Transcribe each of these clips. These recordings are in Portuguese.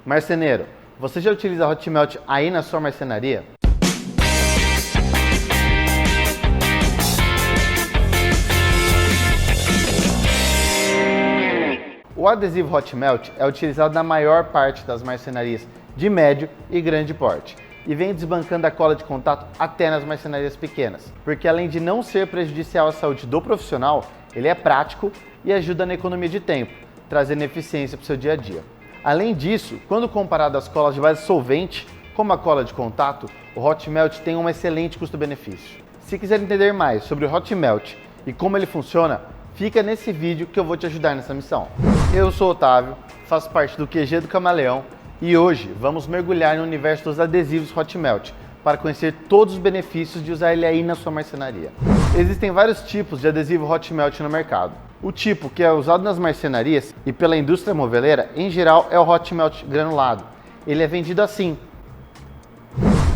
Marceneiro, você já utiliza Hot Melt aí na sua marcenaria? O adesivo Hot Melt é utilizado na maior parte das marcenarias de médio e grande porte e vem desbancando a cola de contato até nas marcenarias pequenas, porque além de não ser prejudicial à saúde do profissional, ele é prático e ajuda na economia de tempo, trazendo eficiência para o seu dia a dia. Além disso, quando comparado às colas de base solvente, como a cola de contato, o Hot Melt tem um excelente custo-benefício. Se quiser entender mais sobre o Hot Melt e como ele funciona, fica nesse vídeo que eu vou te ajudar nessa missão. Eu sou o Otávio, faço parte do QG do Camaleão e hoje vamos mergulhar no universo dos adesivos Hot Melt para conhecer todos os benefícios de usar ele aí na sua marcenaria. Existem vários tipos de adesivo Hot Melt no mercado. O tipo que é usado nas marcenarias e pela indústria moveleira, em geral, é o Hot Melt granulado. Ele é vendido assim.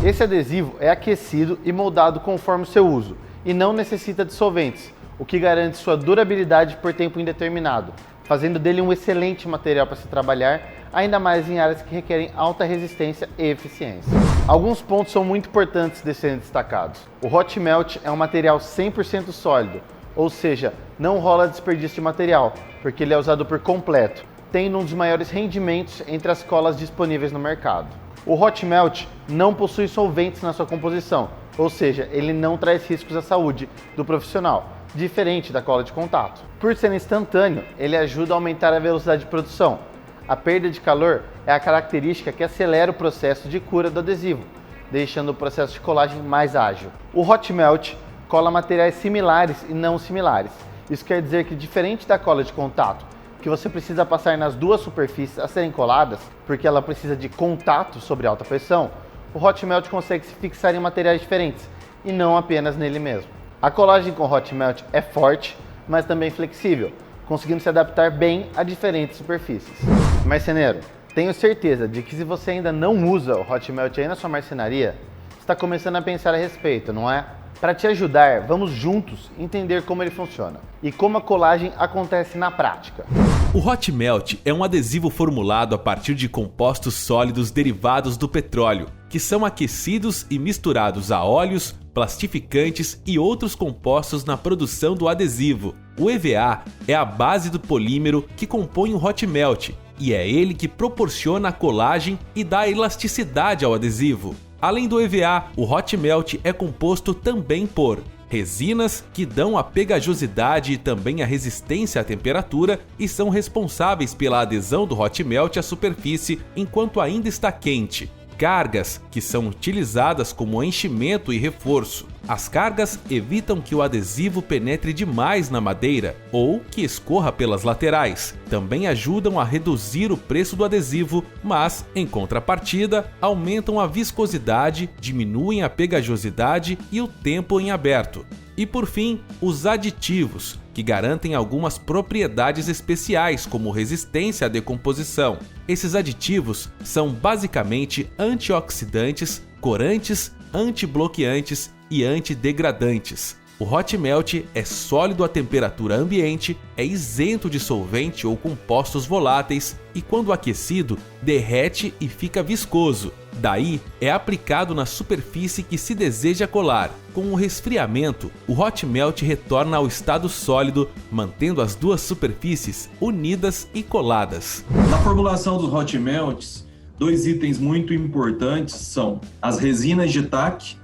Esse adesivo é aquecido e moldado conforme o seu uso e não necessita de solventes, o que garante sua durabilidade por tempo indeterminado, fazendo dele um excelente material para se trabalhar, ainda mais em áreas que requerem alta resistência e eficiência. Alguns pontos são muito importantes de serem destacados. O Hot Melt é um material 100% sólido, ou seja, não rola desperdício de material, porque ele é usado por completo, tendo um dos maiores rendimentos entre as colas disponíveis no mercado. O Hot Melt não possui solventes na sua composição, ou seja, ele não traz riscos à saúde do profissional, diferente da cola de contato. Por ser instantâneo, ele ajuda a aumentar a velocidade de produção. A perda de calor é a característica que acelera o processo de cura do adesivo, deixando o processo de colagem mais ágil. O Hot Melt cola materiais similares e não similares. Isso quer dizer que, diferente da cola de contato, que você precisa passar nas duas superfícies a serem coladas, porque ela precisa de contato sobre alta pressão, o Hot Melt consegue se fixar em materiais diferentes e não apenas nele mesmo. A colagem com Hot Melt é forte, mas também flexível, conseguindo se adaptar bem a diferentes superfícies. Marceneiro, tenho certeza de que se você ainda não usa o Hot Melt aí na sua marcenaria, está começando a pensar a respeito, não é? Para te ajudar, vamos juntos entender como ele funciona e como a colagem acontece na prática. O Hot Melt é um adesivo formulado a partir de compostos sólidos derivados do petróleo, que são aquecidos e misturados a óleos, plastificantes e outros compostos na produção do adesivo. O EVA é a base do polímero que compõe o Hot Melt e é ele que proporciona a colagem e dá elasticidade ao adesivo. Além do EVA, o Hot Melt é composto também por resinas, que dão a pegajosidade e também a resistência à temperatura e são responsáveis pela adesão do Hot Melt à superfície enquanto ainda está quente. Cargas, que são utilizadas como enchimento e reforço. As cargas evitam que o adesivo penetre demais na madeira ou que escorra pelas laterais. Também ajudam a reduzir o preço do adesivo, mas, em contrapartida, aumentam a viscosidade, diminuem a pegajosidade e o tempo em aberto. E por fim, os aditivos, que garantem algumas propriedades especiais, como resistência à decomposição. Esses aditivos são basicamente antioxidantes, corantes, antibloqueantes e antidegradantes. O Hot Melt é sólido à temperatura ambiente, é isento de solvente ou compostos voláteis e, quando aquecido, derrete e fica viscoso. Daí, é aplicado na superfície que se deseja colar. Com o resfriamento, o Hot Melt retorna ao estado sólido, mantendo as duas superfícies unidas e coladas. Na formulação dos Hot Melts, dois itens muito importantes são as resinas de tack,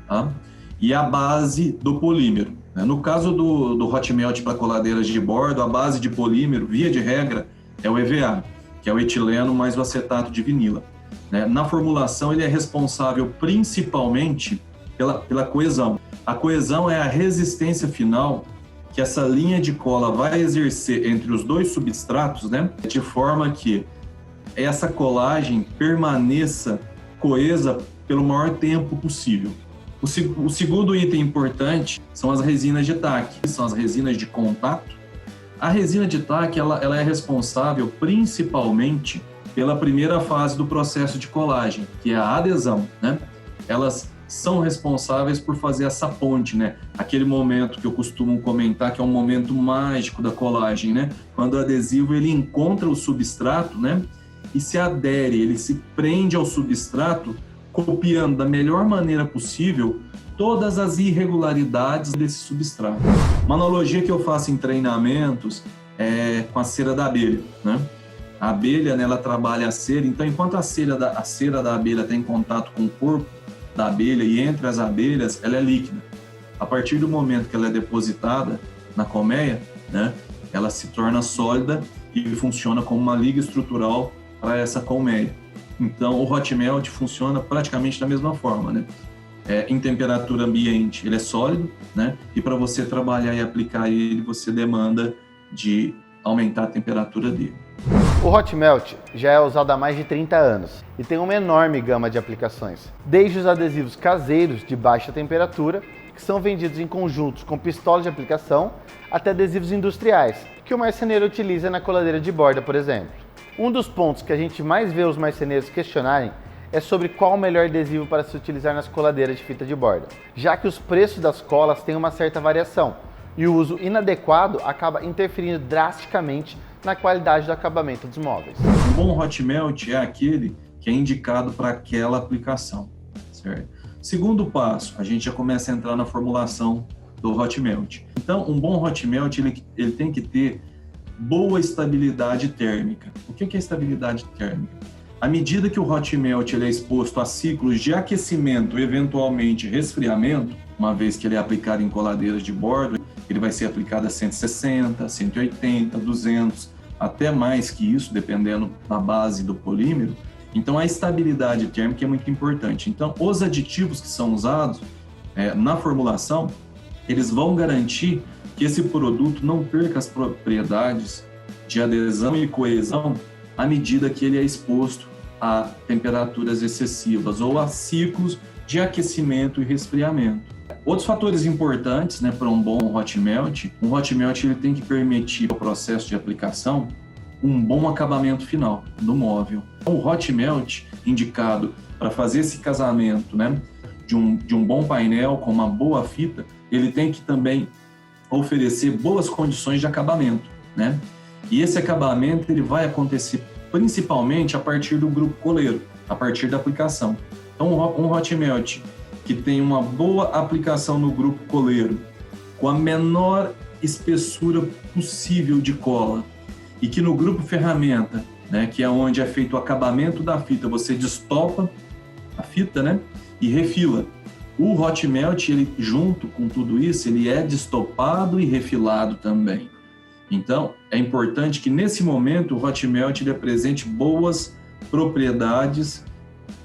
tá? E a base do polímero. No caso do Hot Melt para coladeiras de bordo, a base de polímero, via de regra, é o EVA, que é o etileno mais o acetato de vinila. Na formulação, ele é responsável principalmente pela coesão. A coesão é a resistência final que essa linha de cola vai exercer entre os dois substratos, de forma que essa colagem permaneça coesa pelo maior tempo possível. O segundo item importante são as resinas de tack, que são as resinas de contato. A resina de tack ela é responsável principalmente pela primeira fase do processo de colagem, que é a adesão. Elas são responsáveis por fazer essa ponte, aquele momento que eu costumo comentar que é um momento mágico da colagem, quando o adesivo ele encontra o substrato, e se adere, ele se prende ao substrato, copiando da melhor maneira possível todas as irregularidades desse substrato. Uma analogia que eu faço em treinamentos é com a cera da abelha, né? A abelha, né, ela trabalha a cera, então enquanto a cera da abelha está em contato com o corpo da abelha e entre as abelhas, ela é líquida. A partir do momento que ela é depositada na colmeia, né, ela se torna sólida e funciona como uma liga estrutural para essa colmeia. Então, o hot melt funciona praticamente da mesma forma, né? Em temperatura ambiente, ele é sólido, né? E para você trabalhar e aplicar ele, você demanda de aumentar a temperatura dele. O hot melt já é usado há mais de 30 anos e tem uma enorme gama de aplicações, desde os adesivos caseiros de baixa temperatura, que são vendidos em conjuntos com pistolas de aplicação, até adesivos industriais, que o marceneiro utiliza na coladeira de borda, por exemplo. Um dos pontos que a gente mais vê os marceneiros questionarem é sobre qual o melhor adesivo para se utilizar nas coladeiras de fita de borda, já que os preços das colas têm uma certa variação e o uso inadequado acaba interferindo drasticamente na qualidade do acabamento dos móveis. Um bom hot melt é aquele que é indicado para aquela aplicação, certo? Segundo passo, a gente já começa a entrar na formulação do hot melt. Então, um bom hot melt ele tem que ter boa estabilidade térmica. O que é estabilidade térmica? À medida que o hot melt ele é exposto a ciclos de aquecimento, eventualmente resfriamento, uma vez que ele é aplicado em coladeiras de bordo, ele vai ser aplicado a 160, 180, 200, até mais que isso, dependendo da base do polímero. Então, a estabilidade térmica é muito importante. Então, os aditivos que são usados na formulação, eles vão garantir que esse produto não perca as propriedades de adesão e coesão à medida que ele é exposto a temperaturas excessivas ou a ciclos de aquecimento e resfriamento. Outros fatores importantes, né, para um bom hot melt, ele tem que permitir ao processo de aplicação um bom acabamento final do móvel. O hot melt indicado para fazer esse casamento, né, de um bom painel com uma boa fita, ele tem que também oferecer boas condições de acabamento, né? E esse acabamento ele vai acontecer principalmente a partir do grupo coleiro, a partir da aplicação. Então, um hot melt que tem uma boa aplicação no grupo coleiro, com a menor espessura possível de cola, e que no grupo ferramenta, né, que é onde é feito o acabamento da fita, você destopa a fita, né, e refila. O hot melt, ele, junto com tudo isso, ele é destopado e refilado também. Então, é importante que nesse momento o hot melt ele apresente boas propriedades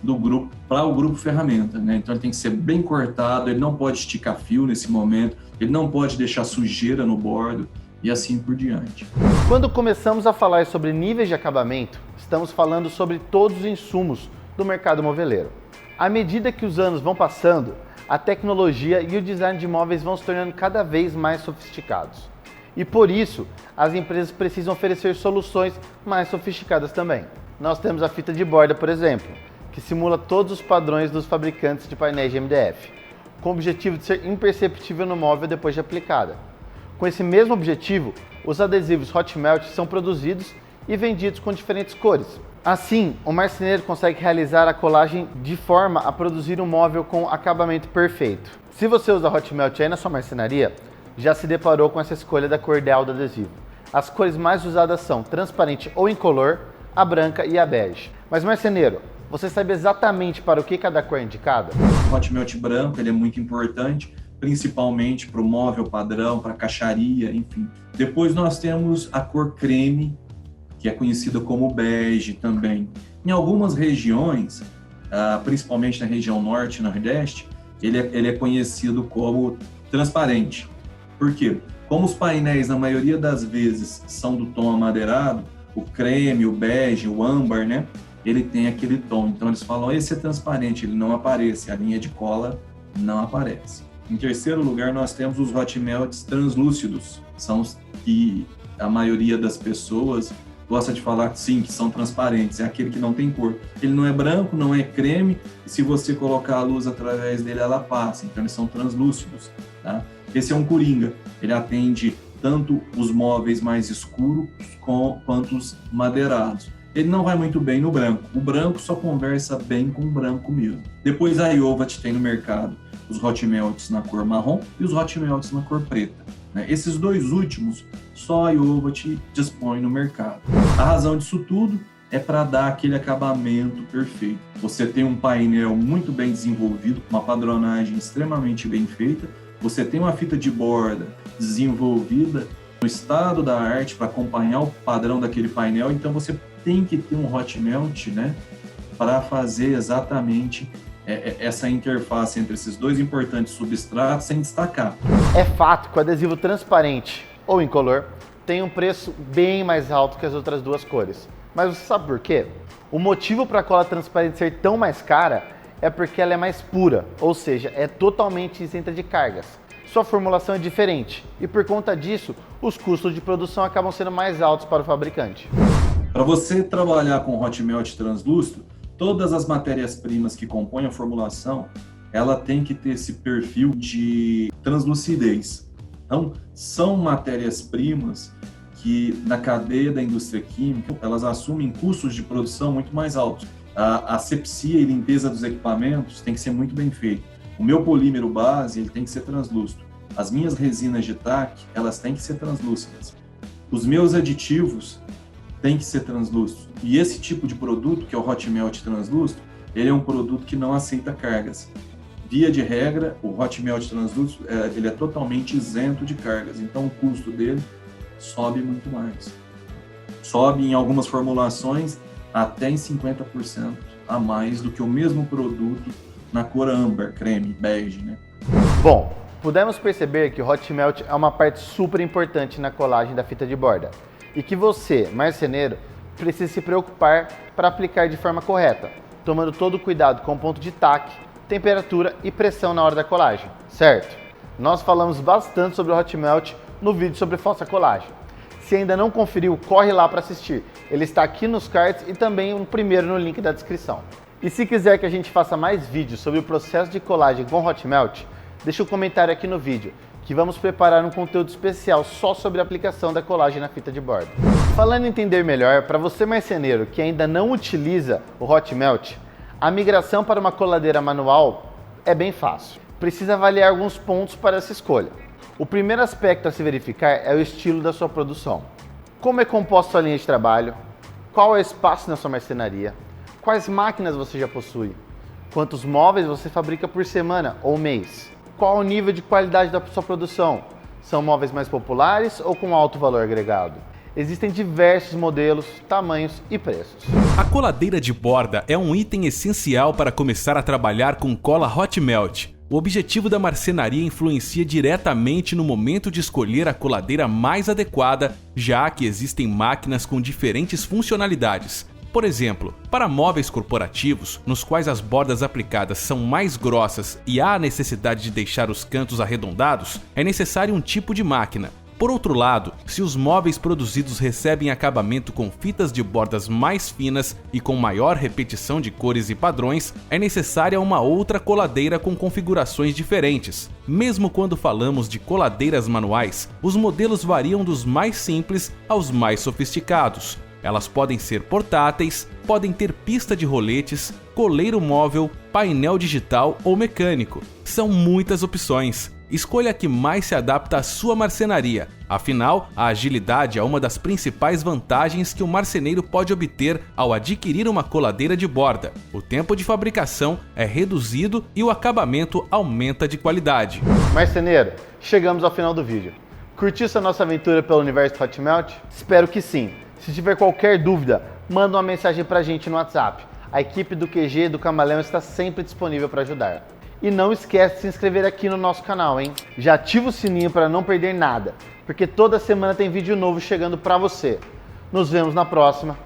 do grupo para o grupo ferramenta, né? Então ele tem que ser bem cortado, ele não pode esticar fio nesse momento, ele não pode deixar sujeira no bordo e assim por diante. Quando começamos a falar sobre níveis de acabamento, estamos falando sobre todos os insumos do mercado moveleiro. À medida que os anos vão passando, a tecnologia e o design de móveis vão se tornando cada vez mais sofisticados. E por isso, as empresas precisam oferecer soluções mais sofisticadas também. Nós temos a fita de borda, por exemplo, que simula todos os padrões dos fabricantes de painéis de MDF, com o objetivo de ser imperceptível no móvel depois de aplicada. Com esse mesmo objetivo, os adesivos hot melt são produzidos e vendidos com diferentes cores. Assim, o marceneiro consegue realizar a colagem de forma a produzir um móvel com acabamento perfeito. Se você usa hot melt aí na sua marcenaria, já se deparou com essa escolha da cor ideal do adesivo. As cores mais usadas são transparente ou incolor, a branca e a bege. Mas marceneiro, você sabe exatamente para o que cada cor é indicada? O hot melt branco ele é muito importante, principalmente para o móvel padrão, para a caixaria, enfim. Depois nós temos a cor creme, que é conhecida como bege também. Em algumas regiões, principalmente na região norte e nordeste, ele é conhecido como transparente. Por quê? Como os painéis, na maioria das vezes, são do tom amadeirado, o creme, o bege, o âmbar, né? Ele tem aquele tom. Então, eles falam, esse é transparente, ele não aparece, a linha de cola não aparece. Em terceiro lugar, nós temos os hot melts translúcidos. São os que a maioria das pessoas gosta de falar, sim, que são transparentes. É aquele que não tem cor. Ele não é branco, não é creme, e se você colocar a luz através dele, ela passa. Então, eles são translúcidos, tá? Esse é um coringa, ele atende tanto os móveis mais escuros quanto os madeirados. ele não vai muito bem no branco. O branco só conversa bem com o branco mesmo. Depois a Iovat tem no mercado os hot melts na cor marrom e os hot melts na cor preta. Esses dois últimos, só a Iovat dispõe no mercado. A razão disso tudo é para dar aquele acabamento perfeito. Você tem um painel muito bem desenvolvido, uma padronagem extremamente bem feita, você tem uma fita de borda desenvolvida no estado da arte para acompanhar o padrão daquele painel, então você tem que ter um hot melt, para fazer exatamente essa interface entre esses dois importantes substratos sem destacar. É fato que o adesivo transparente ou incolor tem um preço bem mais alto que as outras duas cores. Mas você sabe por quê? O motivo para a cola transparente ser tão mais cara é porque ela é mais pura, ou seja, é totalmente isenta de cargas. Sua formulação é diferente e por conta disso, os custos de produção acabam sendo mais altos para o fabricante. Para você trabalhar com hot melt translúcido, todas as matérias-primas que compõem a formulação, ela tem que ter esse perfil de translucidez. Então, são matérias-primas que na cadeia da indústria química, elas assumem custos de produção muito mais altos. A asepsia e limpeza dos equipamentos tem que ser muito bem feita. O meu polímero base, ele tem que ser translúcido. As minhas resinas de TAC, elas têm que ser translúcidas. Os meus aditivos têm que ser translúcidos. E esse tipo de produto, que é o hot melt translúcido, ele é um produto que não aceita cargas. Via de regra, o hot melt translúcido, ele é totalmente isento de cargas. Então, o custo dele sobe muito mais. Sobe em algumas formulações até em 50% a mais do que o mesmo produto na cor âmbar, creme, bege, Bom, pudemos perceber que o hot melt é uma parte super importante na colagem da fita de borda e que você, marceneiro, precisa se preocupar para aplicar de forma correta, tomando todo o cuidado com o ponto de taque, temperatura e pressão na hora da colagem, certo? Nós falamos bastante sobre o hot melt no vídeo sobre falsa colagem. Se ainda não conferiu, corre lá para assistir. Ele está aqui nos cards e também no primeiro no link da descrição. E se quiser que a gente faça mais vídeos sobre o processo de colagem com hot melt, deixa um comentário aqui no vídeo, que vamos preparar um conteúdo especial só sobre a aplicação da colagem na fita de borda. Falando em entender melhor, para você marceneiro que ainda não utiliza o hot melt, a migração para uma coladeira manual é bem fácil. Precisa avaliar alguns pontos para essa escolha. O primeiro aspecto a se verificar é o estilo da sua produção. Como é composta a sua linha de trabalho? Qual é o espaço na sua marcenaria? Quais máquinas você já possui? Quantos móveis você fabrica por semana ou mês? Qual o nível de qualidade da sua produção? São móveis mais populares ou com alto valor agregado? Existem diversos modelos, tamanhos e preços. A coladeira de borda é um item essencial para começar a trabalhar com cola hot melt. O objetivo da marcenaria influencia diretamente no momento de escolher a coladeira mais adequada, já que existem máquinas com diferentes funcionalidades. Por exemplo, para móveis corporativos, nos quais as bordas aplicadas são mais grossas e há a necessidade de deixar os cantos arredondados, é necessário um tipo de máquina. Por outro lado, se os móveis produzidos recebem acabamento com fitas de bordas mais finas e com maior repetição de cores e padrões, é necessária uma outra coladeira com configurações diferentes. Mesmo quando falamos de coladeiras manuais, os modelos variam dos mais simples aos mais sofisticados. Elas podem ser portáteis, podem ter pista de roletes, coleiro móvel, painel digital ou mecânico. São muitas opções. Escolha a que mais se adapta à sua marcenaria. Afinal, a agilidade é uma das principais vantagens que o marceneiro pode obter ao adquirir uma coladeira de borda. O tempo de fabricação é reduzido e o acabamento aumenta de qualidade. Marceneiro, chegamos ao final do vídeo. Curtiu essa nossa aventura pelo universo hot melt? Espero que sim. Se tiver qualquer dúvida, manda uma mensagem pra gente no WhatsApp. A equipe do QG do Camaleão está sempre disponível para ajudar. E não esquece de se inscrever aqui no nosso canal, hein? Já ativa o sininho para não perder nada, porque toda semana tem vídeo novo chegando para você. Nos vemos na próxima.